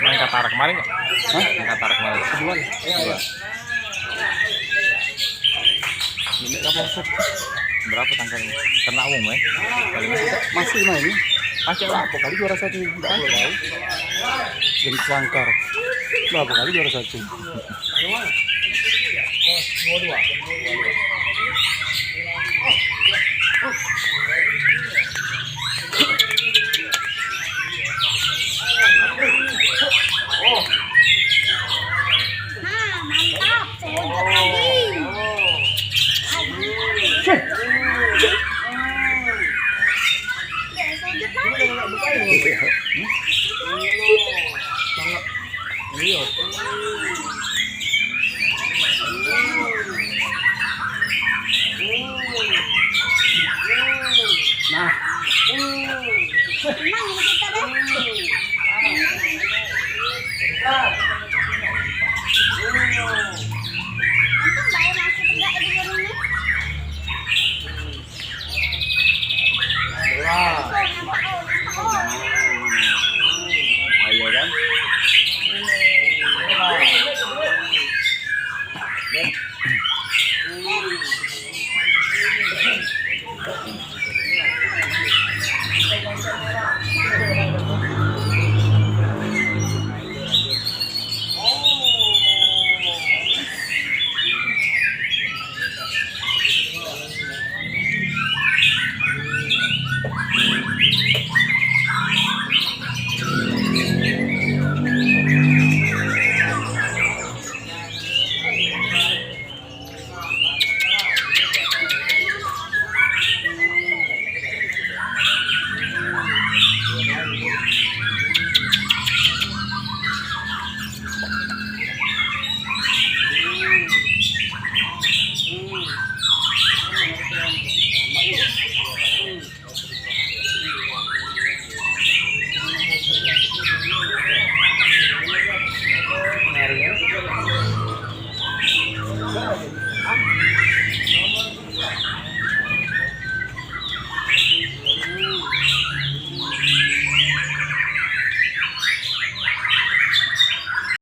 Main Qatar kemarin nggak? Main Qatar kemarin. Kedua. Dua. Ini Kapolsek. Berapa tanggalnya? Kena umum ya? Masih main ini. Masih Berapa kali juara satu? Tidak perlu tahu. Jadi Sangkar. Berapa kali juara satu? 2-2.